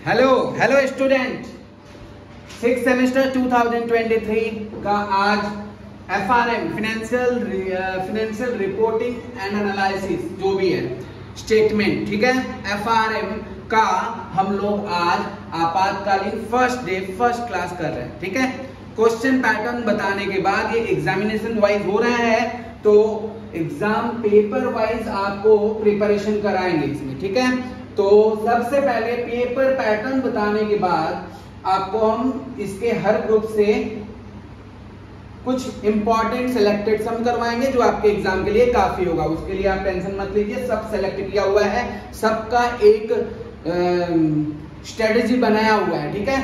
Hello student, 6th semester 2023 का आज FRM financial reporting and analysis जो भी है स्टेटमेंट, ठीक है, FRM का हम लोग आज आपातकालीन फर्स्ट क्लास कर रहे हैं। ठीक है, क्वेश्चन पैटर्न बताने के बाद ये एग्जामिनेशन वाइज हो रहा है, तो एग्जाम पेपर वाइज आपको प्रिपरेशन कराएंगे इसमें। ठीक है, तो सबसे पहले पेपर पैटर्न बताने के बाद आपको हम इसके हर ग्रुप से कुछ इंपॉर्टेंट सिलेक्टेड सम करवाएंगे जो आपके एग्जाम के लिए काफी होगा। उसके लिए आप टेंशन मत लीजिए, सब सेलेक्ट किया हुआ है, सबका एक स्ट्रेटेजी बनाया हुआ है। ठीक है,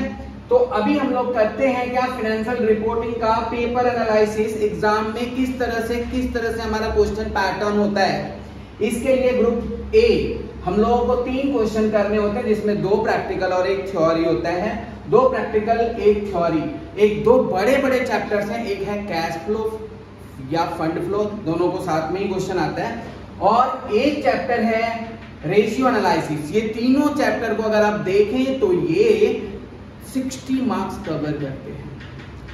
तो अभी हम लोग करते हैं क्या, फाइनेंशियल रिपोर्टिंग का पेपर एनालिसिस एग्जाम में किस तरह से हमारा क्वेश्चन पैटर्न होता है। इसके लिए ग्रुप ए हम लोगों को 3 क्वेश्चन करने होते हैं, जिसमें 2 प्रैक्टिकल और 1 थ्योरी होता है। 2 प्रैक्टिकल 1 थ्योरी, एक 2 बड़े चैप्टर्स हैं, एक है कैश फ्लो या फंड फ्लो, दोनों को साथ में ही क्वेश्चन आता है, और एक चैप्टर है रेशियो एनालिसिस। ये तीनों चैप्टर को अगर आप देखें तो ये 60 मार्क्स कवर करते हैं।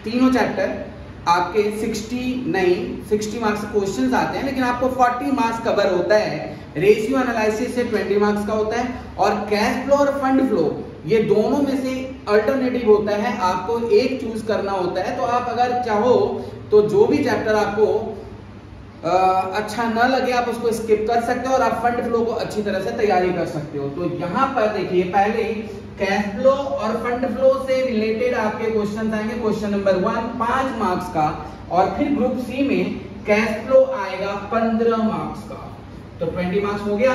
तीनों चैप्टर आपके 60 मार्क्स क्वेश्चंस आते हैं, लेकिन आपको 40 मार्क्स कवर होता है। रेशियो एनालिसिस से 20 मार्क्स का होता है, और कैश फ्लो और फंड फ्लो ये दोनों में से अल्टरनेटिव होता है, आपको एक चूज करना होता है। तो आप अगर चाहो तो जो भी चैप्टर आपको अच्छा न लगे आप उसको स्किप कर सकते हो, और आप फंड फ्लो को अच्छी तरह से तैयारी कर सकते हो। तो यहाँ पर देखिए, पहले कैश फ्लो और फंड फ्लो से रिलेटेड आपके क्वेश्चन आएंगे। क्वेश्चन नंबर 1 5 मार्क्स का, और फिर ग्रुप सी में कैश फ्लो आएगा 15 मार्क्स का, तो 20 मार्क्स हो गया।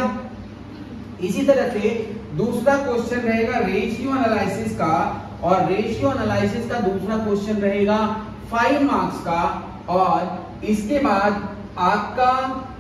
इसी तरह से दूसरा क्वेश्चन रहेगा रेशियो एनालिसिस का, और रेशियो एनालिसिस का दूसरा क्वेश्चन रहेगा 5 मार्क्स का, और इसके बाद आपका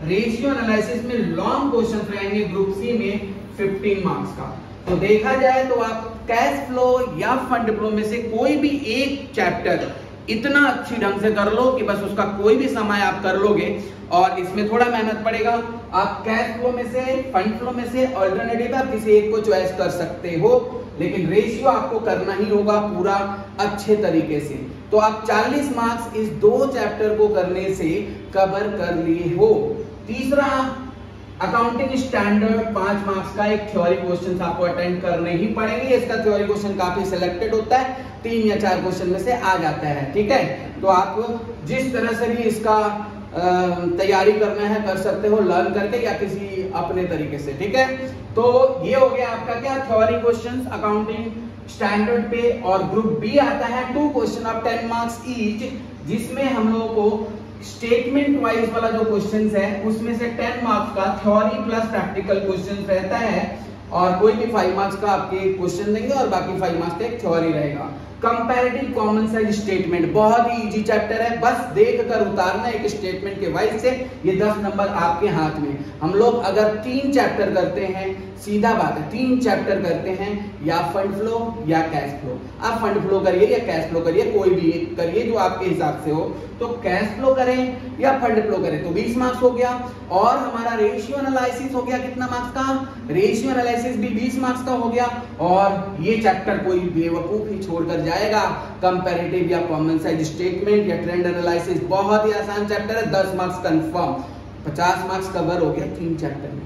रेशियो एनालिसिस में लॉन्ग क्वेश्चन रहेंगे ग्रुप सी में 15 मार्क्स का। तो देखा जाए तो आप कैश फ्लो या फंड फ्लो में से कोई भी एक चैप्टर इतना अच्छी ढंग से कर लो कि बस उसका कोई भी समय आप कर लोगे, और इसमें थोड़ा मेहनत पड़ेगा। आप कैश फ्लो में से, फंड फ्लो में से अल्टरनेटिव आप किसी एक को चॉइस कर सकते हो, लेकिन रेशियो आपको करना ही होगा पूरा अच्छे तरीके से। तो आप 40 मार्क्स इस 2 चैप्टर को करने से कवर कर लिए हो। तीसरा अकाउंटिंग स्टैंडर्ड 5 मार्क्स का एक थ्योरी क्वेश्चन आपको अटेंड करने ही पड़ेंगे। इसका थ्योरी क्वेश्चन काफी सिलेक्टेड होता है, 3 या 4 क्वेश्चन में से आ जाता है। ठीक है, तो आप जिस तरह से भी इसका तैयारी करना है कर सकते हो, लर्न करके या किसी अपने तरीके से। ठीक है, तो ये हो गया आपका क्या, थ्योरी क्वेश्चंस अकाउंटिंग स्टैंडर्ड पे। और ग्रुप बी आता है 2 क्वेश्चन ऑफ 10 मार्क्स ईच, जिसमें हम लोगों को स्टेटमेंट वाइज वाला जो क्वेश्चंस है उसमें से 10 मार्क्स का थ्योरी प्लस प्रैक्टिकल क्वेश्चंस रहता है, और कोई भी 5 मार्क्स का आपके क्वेश्चन देंगे और बाकी 5 मार्क्स का एक थ्योरी रहेगा। कंपैरेटिव कॉमन साइज स्टेटमेंट बहुत ही इजी चैप्टर है, बस देख कर उतारना एक स्टेटमेंट के वाइज से, ये 10 नंबर आपके हाथ में। हम लोग अगर 3 चैप्टर करते हैं, सीधा बात है 3 चैप्टर करते हैं, या फंड फ्लो या कैश फ्लो। आप फंड फ्लो करिए या कैश फ्लो करिए, कोई भी करिए जो आपके हिसाब से हो। तो कैश फ्लो करें या फंड फ्लो करें तो 20 मार्क्स हो गया, और हमारा रेशियो एनालिसिस हो गया कितना मार्क्स का, रेशियो एनालिसिस भी 20 मार्क्स का हो गया। और ये चैप्टर कोई बेवकूफ ही छोड़कर जाएगा, कंपैरेटिव या कॉमन साइज स्टेटमेंट या ट्रेंड एनालिसिस, बहुत ही आसान चैप्टर है, 10 मार्क्स कंफर्म, 50 मार्क्स कवर हो गया 3 चैप्टर में।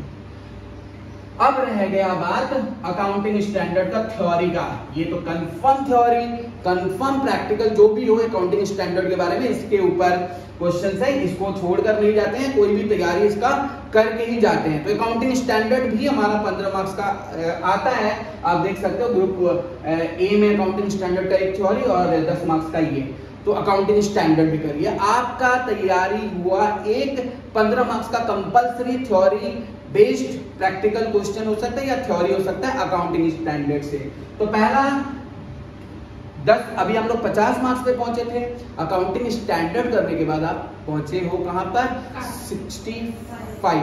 अब रह गया बात अकाउंटिंग स्टैंडर्ड का थ्योरी का। ये तो कंफर्म थ्योरी कंफर्म प्रैक्टिकल जो भी हो अकाउंटिंग स्टैंडर्ड के बारे में, इसके ऊपर क्वेश्चंस है, इसको छोड़कर नहीं जाते हैं, कोई भी तैयारी इसका करके ही जाते हैं। तो अकाउंटिंग स्टैंडर्ड भी हमारा 15 मार्क्स का आता है, आप देख सकते हो ग्रुप ए में अकाउंटिंग स्टैंडर्ड का एक थ्योरी और 10 मार्क्स का ये। तो अकाउंटिंग स्टैंडर्ड भी करिए। आपका तैयारी हुआ एक 15 मार्क्स का compulsory theory based practical question हो सकता है या थ्योरी हो सकता है अकाउंटिंग स्टैंडर्ड से। तो पहला 10, अभी हम लोग 50 मार्क्स पे पहुंचे थे, अकाउंटिंग स्टैंडर्ड करने के बाद आप पहुंचे हो कहां पर, 65,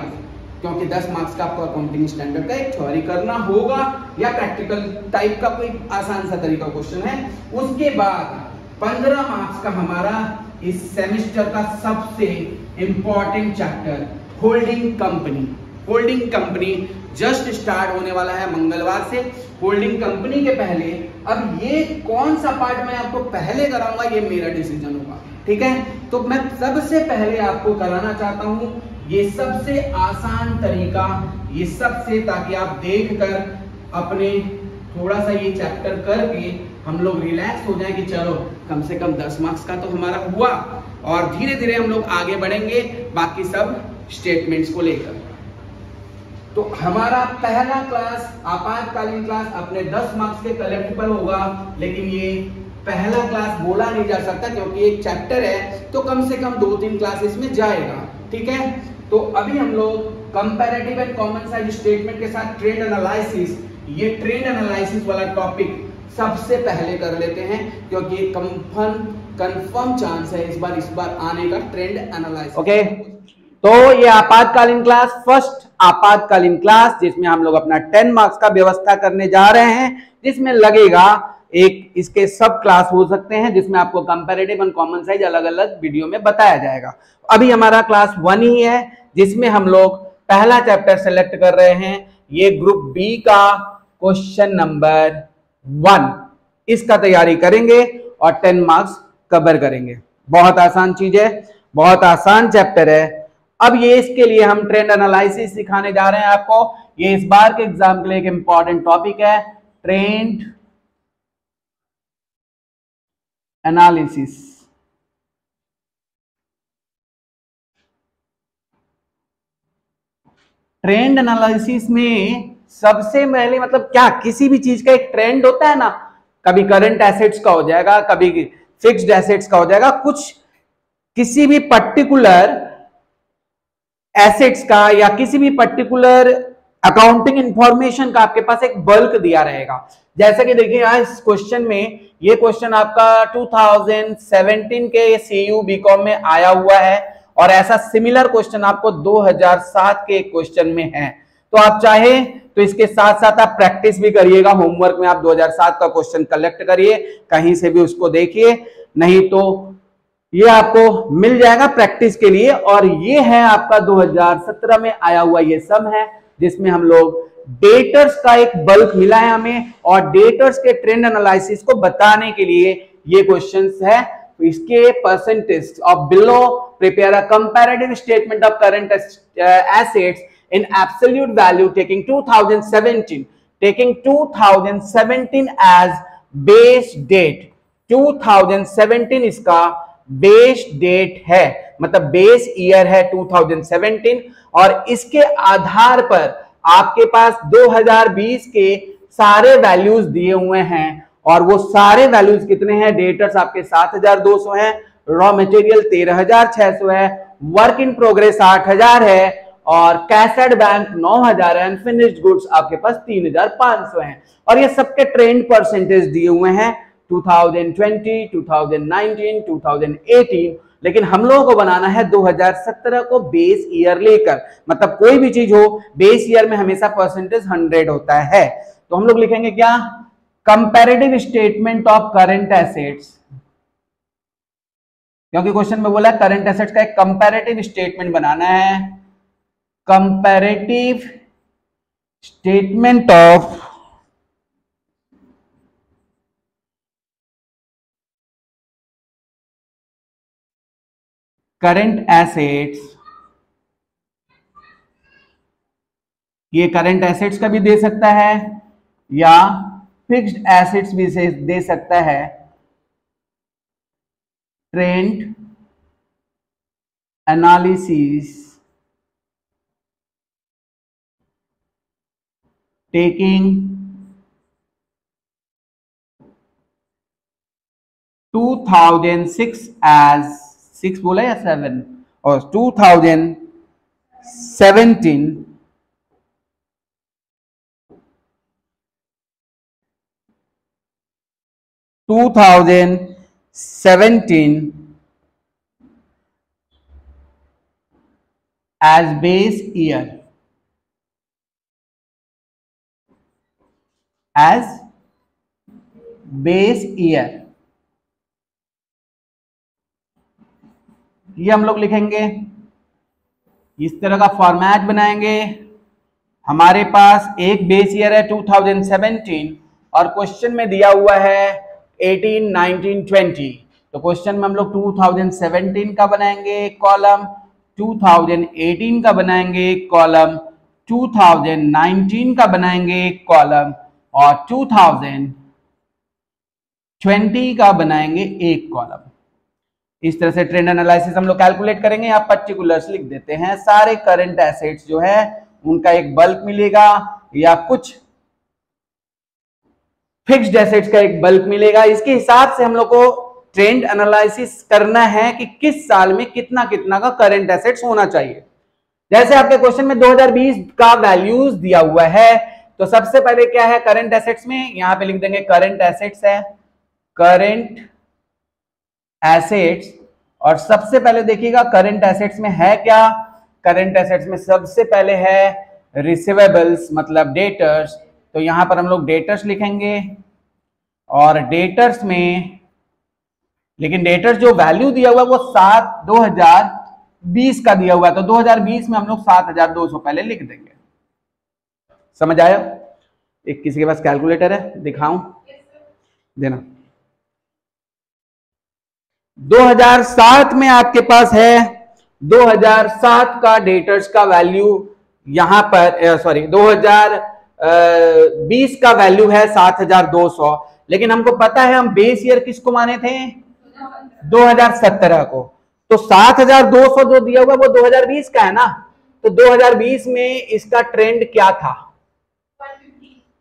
क्योंकि 10 मार्क्स का आपको अकाउंटिंग स्टैंडर्ड का एक थ्योरी करना होगा, या प्रैक्टिकल टाइप का कोई आसान सा तरीका क्वेश्चन है। उसके बाद 15 मार्क्स का हमारा इस सेमेस्टर का सबसे important chapter holding company. Holding company just start होने वाला है मंगलवार से। होल्डिंग कंपनी के पहले अब ये कौन सा पार्ट मैं आपको पहले कराऊंगा, ये मेरा डिसीजन होगा, ठीक है। तो मैं सबसे पहले आपको कराना चाहता हूं ये सबसे आसान तरीका, ये सबसे, ताकि आप देखकर अपने थोड़ा सा ये चैप्टर करके हम लोग रिलैक्स हो जाए कि चलो कम से कम 10 मार्क्स का तो हमारा हुआ, और धीरे धीरे हम लोग आगे बढ़ेंगे बाकी सब स्टेटमेंट्स को लेकर। तो हमारा पहला क्लास आपातकालीन क्लास अपने 10 मार्क्स के कलेक्ट पर होगा, लेकिन ये पहला क्लास बोला नहीं जा सकता क्योंकि एक चैप्टर है, तो कम से कम 2-3 क्लासेस में जाएगा, ठीक है। तो अभी हम लोग comparative and common size statement के साथ ट्रेंड एनालिसिस, ये ट्रेंड एनालिसिस वाला टॉपिक सबसे पहले कर लेते हैं क्योंकि कंफर्म चांस है इस बार आने का ट्रेंड एनालिसिस। ओके, तो ये आपातकालीन क्लास, फर्स्ट आपातकालीन क्लास जिसमें हम लोग अपना 10 मार्क्स का व्यवस्था करने जा रहे हैं, जिसमें लगेगा एक इसके सब क्लास हो सकते हैं जिसमें आपको कंपैरेटिव एंड कॉमन साइज अलग अलग वीडियो में बताया जाएगा। अभी हमारा क्लास 1 ही है जिसमें हम लोग पहला चैप्टर सेलेक्ट कर रहे हैं, ये ग्रुप बी का क्वेश्चन नंबर 1, इसका तैयारी करेंगे और 10 मार्क्स कवर करेंगे। बहुत आसान चीज है, बहुत आसान चैप्टर है। अब ये इसके लिए हम ट्रेंड एनालिसिस सिखाने जा रहे हैं आपको। ये इस बार के एग्जाम के लिए एक इंपॉर्टेंट टॉपिक है, ट्रेंड एनालिसिस। ट्रेंड एनालिसिस में सबसे पहले मतलब क्या, किसी भी चीज का एक ट्रेंड होता है ना, कभी करंट एसेट्स का हो जाएगा, कभी फिक्स्ड एसेट्स का हो जाएगा, कुछ किसी भी पर्टिकुलर एसेट्स का या किसी भी पर्टिकुलर अकाउंटिंग इंफॉर्मेशन का आपके पास एक बल्क दिया रहेगा। जैसे कि देखिए यहाँ इस क्वेश्चन में, ये क्वेश्चन आपका 2017 के सीयू बीकॉम में आया हुआ है और ऐसा सिमिलर क्वेश्चन आपको 2007 के क्वेश्चन में है। तो आप चाहे तो इसके साथ साथ आप प्रैक्टिस भी करिएगा, होमवर्क में आप 2007 का क्वेश्चन कलेक्ट करिए, कहीं से भी उसको देखिए, नहीं तो ये आपको मिल जाएगा प्रैक्टिस के लिए। और ये है आपका 2017 में आया हुआ ये सम है जिसमें हम लोग डेटर्स का एक बल्क मिला है हमें, और डेटर्स के ट्रेंड एनालिसिस को बताने के लिए ये क्वेश्चंस है। तो इसके percentage of below prepare a comparative statement of current assets in absolute value taking 2017 as base date। 2017 इसका बेस डेट है, मतलब बेस ईयर है 2017, और इसके आधार पर आपके पास 2020 के सारे वैल्यूज दिए हुए हैं, और वो सारे वैल्यूज कितने हैं, डेटर्स आपके 7200 हैं, रॉ मटेरियल 13600 है, वर्क इन प्रोग्रेस 8000 है, और कैश एट बैंक 9000 है, अनफिनिश्ड गुड्स आपके पास 3500 हैं। और ये सबके ट्रेंड परसेंटेज दिए हुए हैं 2020, 2019, 2018, लेकिन हम लोगों को बनाना है 2017 को बेस ईयर लेकर, मतलब कोई भी चीज हो बेस ईयर में हमेशा परसेंटेज 100 होता है। तो हम लोग लिखेंगे क्या, comparative statement of current assets, क्योंकि क्वेश्चन में बोला करंट एसेट्स का एक कंपैरेटिव स्टेटमेंट बनाना है। Comparative statement of current assets, ये करंट एसेट्स का भी दे सकता है या फिक्स्ड एसेट्स भी से दे सकता है। ट्रेंड एनालिसिस taking 2006 as 6 बोला या 7, और 2017 as base year, as base year, ये हम लोग लिखेंगे, इस तरह का फॉर्मेट बनाएंगे हमारे पास एक बेस ईयर है 2017 और क्वेश्चन में दिया हुआ है 18, 19, 20। तो क्वेश्चन में हम लोग 2017 का बनाएंगे एक कॉलम, 2018 का बनाएंगे एक कॉलम, 2019 का बनाएंगे एक कॉलम और 2020 का बनाएंगे एक कॉलम। इस तरह से ट्रेंड एनालिसिस हम लोग कैलकुलेट करेंगे। आप पर्टिकुलर्स लिख देते हैं, सारे करंट एसेट्स जो है उनका एक बल्क मिलेगा या कुछ फिक्स्ड एसेट्स का एक बल्क मिलेगा। इसके हिसाब से हम लोग को ट्रेंड एनालिसिस करना है कि किस साल में कितना कितना का करंट एसेट्स होना चाहिए। जैसे आपके क्वेश्चन में 2020 का वैल्यूज दिया हुआ है, तो सबसे पहले क्या है करंट एसेट्स में, यहां पे लिख देंगे करंट एसेट्स है, करंट एसेट्स। और सबसे पहले देखिएगा करंट एसेट्स में है क्या, करंट एसेट्स में सबसे पहले है रिसीवेबल्स मतलब डेटर्स। तो यहां पर हम लोग डेटर्स लिखेंगे और डेटर्स में, लेकिन डेटर्स जो वैल्यू दिया हुआ है वो 2020 का दिया हुआ है, तो 2020 में हम लोग 7200 पहले लिख देंगे। समझ आया? एक किसी के पास कैलकुलेटर है, दिखाऊं? देना। 2007 में आपके पास है 2007 का डेटर्स का वैल्यू यहां पर, सॉरी 2020 का वैल्यू है 7200, लेकिन हमको पता है हम बेस ईयर किसको माने थे, 2017 को। तो 7200 जो दिया हुआ वो 2020 का है ना, तो 2020 में इसका ट्रेंड क्या था,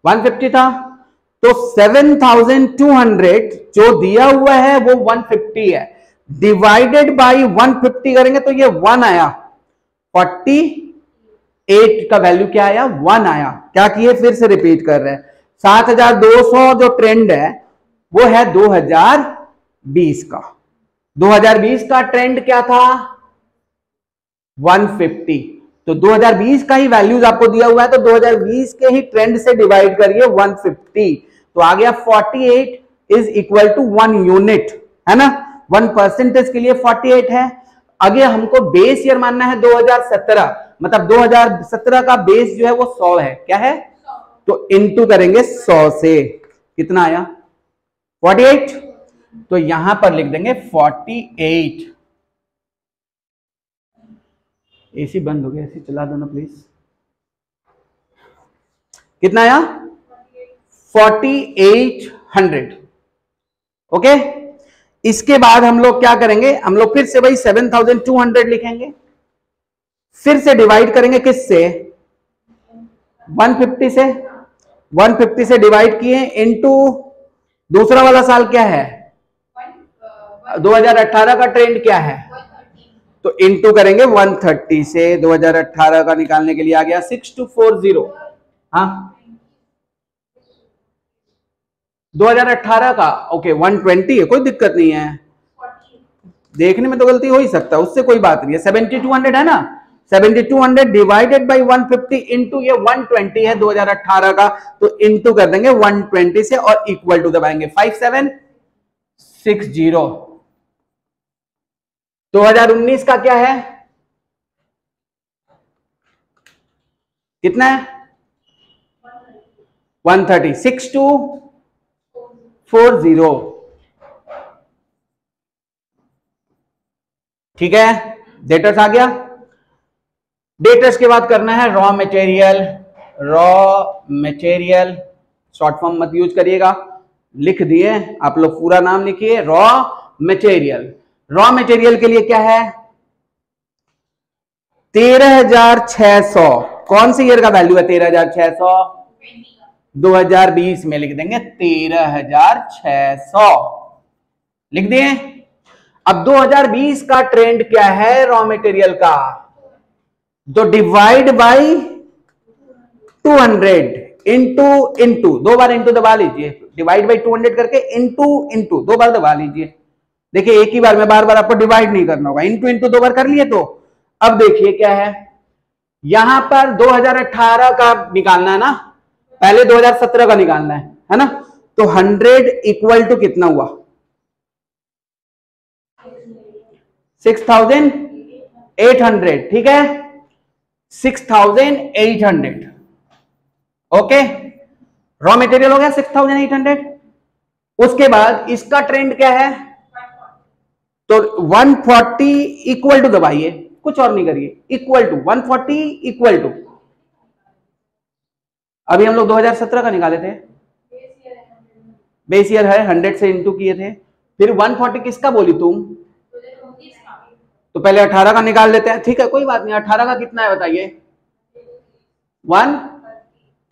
150 था। तो 7200 जो दिया हुआ है वो 150 है, डिवाइडेड बाय 150 करेंगे तो ये 1 आया, 48 का वैल्यू क्या आया, 1 आया। क्या किए, फिर से रिपीट कर रहे हैं, 7200 जो ट्रेंड है वो है 2020 का। 2020 का ट्रेंड क्या था, 150। तो 2020 का ही वैल्यूज आपको दिया हुआ है, तो 2020 के ही ट्रेंड से डिवाइड करिए 150, तो आ गया 48 इज इक्वल टू 1 यूनिट, है ना। 1% के लिए 48 है। आगे हमको बेस ईयर मानना है 2017, मतलब 2017 का बेस जो है वो 100 है, क्या है, तो इनटू करेंगे 100 से, कितना आया 48, तो यहां पर लिख देंगे 48। एसी बंद हो गया, एसी चला दो ना प्लीज। कितना आया, 4800। ओके, इसके बाद हम लोग क्या करेंगे, हम लोग फिर से भाई 7200 लिखेंगे, फिर से डिवाइड करेंगे किससे, 150 से। 150 से डिवाइड किए इनटू दूसरा वाला साल क्या है, 2018 का ट्रेंड क्या है, तो इनटू करेंगे 130 से। 2018 का निकालने के लिए आ गया 6240। हाँ 2018 का, ओके 120 है, कोई दिक्कत नहीं है, देखने में तो गलती हो ही सकता है, उससे कोई बात नहीं है। 7200 है ना, 7200 डिवाइडेड बाय 150 इंटू ये 120 है 2018 का, तो इंटू कर देंगे 120 से और इक्वल टू दबाएंगे 5760। 2019 का क्या है, कितना है, 130, 6240। ठीक है, डेटर्स आ गया। डेटर्स के बाद करना है raw material. Raw material short form मत यूज करिएगा, लिख दिए आप लोग, पूरा नाम लिखिए रॉ मटेरियल। रॉ मटेरियल के लिए क्या है, 13600। कौन से ईयर का वैल्यू है 13600, 2020 में लिख देंगे 13600, लिख दिए। अब 2020 का ट्रेंड क्या है रॉ मटेरियल का, तो डिवाइड बाय 200 इंटू दो बार इंटू दबा लीजिए, डिवाइड बाय 200 करके इंटू दो बार दबा लीजिए। देखिए एक ही बार में बार बार आपको डिवाइड नहीं करना होगा, इंटू दो बार कर लिए। तो अब देखिए क्या है, यहां पर 2018 का निकालना है ना, पहले 2017 का निकालना है ना। तो 100 इक्वल टू कितना हुआ, 6800, ठीक है 6800। ओके, रॉ मटेरियल हो गया 6800। उसके बाद इसका ट्रेंड क्या है, तो 140 इक्वल टू दबाइए, कुछ और नहीं करिए, इक्वल टू 140 इक्वल टू, अभी हम लोग 2017 का निकाले थे, बेस ईयर है, 100 से इंटू किए थे, फिर 140 किसका बोली तुम, तो पहले 18 का निकाल लेते हैं, ठीक है कोई बात नहीं। 18 का कितना है बताइए, 1,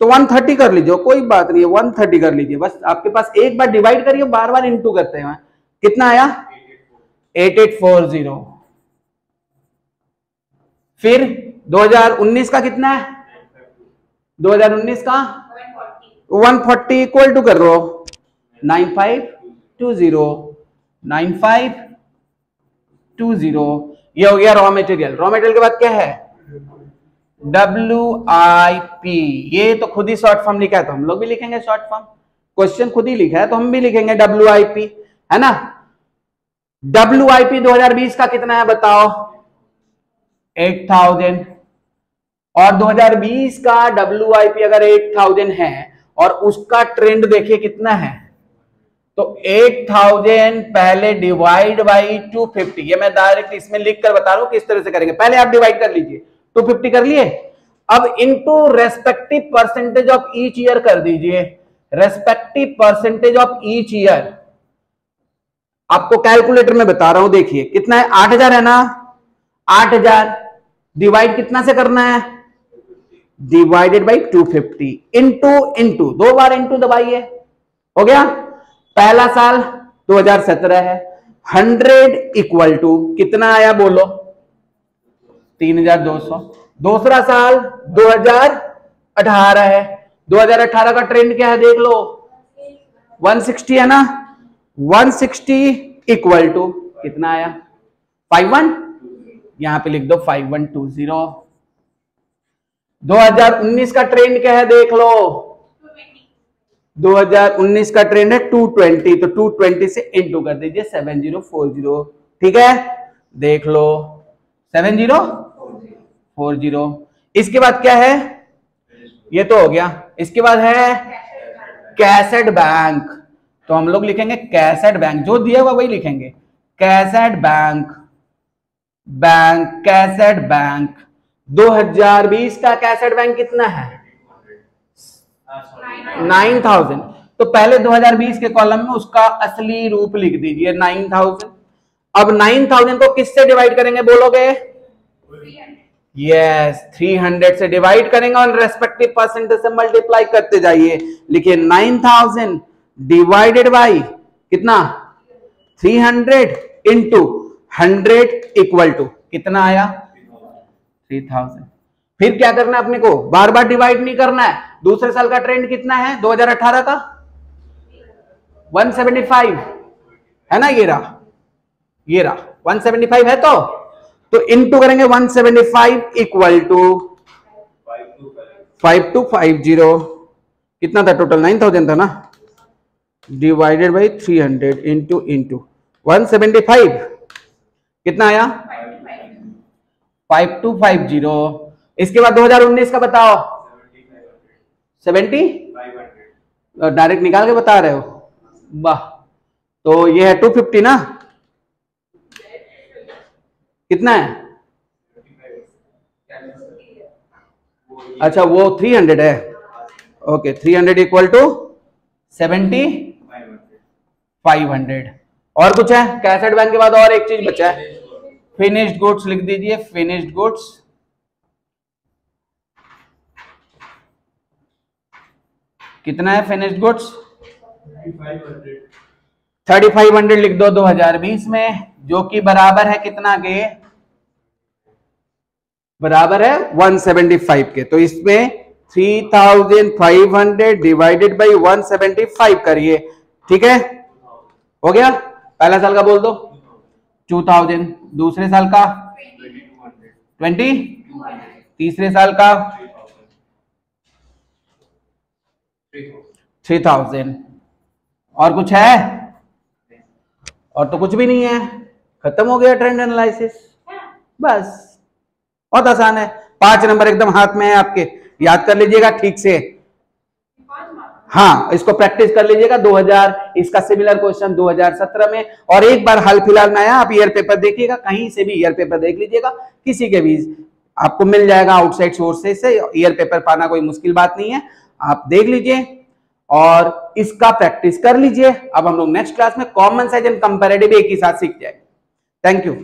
तो 130 कर लीजिए, कोई बात नहीं है, 130 कर लीजिए, बस आपके पास एक बार डिवाइड करिए, बार बार इंटू करते हैं, कितना आया 8840। फिर 2019 का कितना है, 2019 का 140 इक्वल टू कर लो 9520, 9520, ये हो गया रॉ मटेरियल। रॉ मटेरियल के बाद क्या है, WIP, ये तो खुद ही शॉर्ट फॉर्म लिखा है तो हम लोग भी लिखेंगे शॉर्ट फॉर्म, क्वेश्चन खुद ही लिखा है तो हम भी लिखेंगे WIP, है ना। WIP 2020 का कितना है बताओ, 8000, और 2020 का WIP अगर 8000 है और उसका ट्रेंड देखिए कितना है, तो 8000 पहले डिवाइड बाई 250, ये मैं डायरेक्ट इसमें लिख कर बता रहा हूं किस तरह से करेंगे, पहले आप डिवाइड कर लीजिए, 250 कर लिए, अब into respective percentage of each year कर दीजिए, respective percentage of each year, आपको कैलकुलेटर में बता रहा हूं, देखिए कितना है, 8000 है ना, 8000 डिवाइड कितना से करना है, डिवाइडेड बाई 250, इंटू दो बार इंटू दबाइए, हो गया। पहला साल 2017 है, 100 इक्वल टू कितना आया बोलो, 3200। दूसरा साल 2018 है, 2018 का ट्रेंड क्या है देख लो, 160 है ना, 160 इक्वल टू कितना आया 51, यहां पे लिख दो 5120। 2019 का ट्रेंड क्या है देख लो, 2019 का ट्रेंड है 220, तो 220 से इंटू कर दीजिए 7040, ठीक है, देख लो 7040। इसके बाद क्या है, ये तो हो गया, इसके बाद है कैसेट बैंक, तो हम लोग लिखेंगे कैसेट बैंक, जो दिया हुआ वही लिखेंगे, कैसेट बैंक, कैसेट बैंक 2020 का कैसेट बैंक कितना है 9000, तो पहले 2020 के कॉलम में उसका असली रूप लिख दीजिए 9000। अब 9000 को किससे डिवाइड करेंगे बोलोगे, यस 300 से डिवाइड करेंगे और रेस्पेक्टिव परसेंटेज से मल्टीप्लाई करते जाइए, लिखिए 9000 डिवाइडेड बाई कितना 300 इंटू 100 इक्वल टू कितना आया 3000। फिर क्या करना है अपने को, बार बार डिवाइड नहीं करना है, दूसरे साल का ट्रेंड कितना है 2018 का 175 है ना, ये रहा 175 है, तो इनटू करेंगे 175 इक्वल टू 5250, कितना था टोटल 9000 था ना, डिवाइडेड बाई 300 इंटू 175 कितना आया 5250। इसके बाद 2019 का बताओ 70, डायरेक्ट निकाल के बता रहे हो, वाह, तो ये है 250 ना, कितना है, अच्छा वो 300 है, ओके 300 इक्वल टू 7500। और कुछ है, कैसेट बैंक के बाद और एक चीज बचा है, फिनिश्ड गुड्स लिख दीजिए, फिनिश्ड गुड्स कितना है, फिनिश्ड गुड्स 3500 लिख दो 2020 में, जो कि बराबर है कितना के, बराबर है 175 के, तो इसमें 3500 डिवाइडेड बाई 175 करिए, ठीक है, हो गया। पहला साल का बोल दो 2000, दूसरे साल का 20, तीसरे साल का 3000। और कुछ है, और तो कुछ भी नहीं है, खत्म हो गया ट्रेंड एनालिसिस, बस बहुत आसान है। 5 नंबर एकदम हाथ में है आपके, याद कर लीजिएगा ठीक से, हाँ, इसको प्रैक्टिस कर लीजिएगा। 2000 इसका सिमिलर क्वेश्चन 2017 में, और एक बार हाल फिलहाल में आया, आप ईयर पेपर देखिएगा, कहीं से भी ईयर पेपर देख लीजिएगा, किसी के भी आपको मिल जाएगा आउटसाइड सोर्सेस से। ईयर पेपर पाना कोई मुश्किल बात नहीं है, आप देख लीजिए और इसका प्रैक्टिस कर लीजिए। अब हम लोग नेक्स्ट क्लास में कॉमन साइज एंड कंपैरेटिव एक ही साथ सीख जाए। Thank you.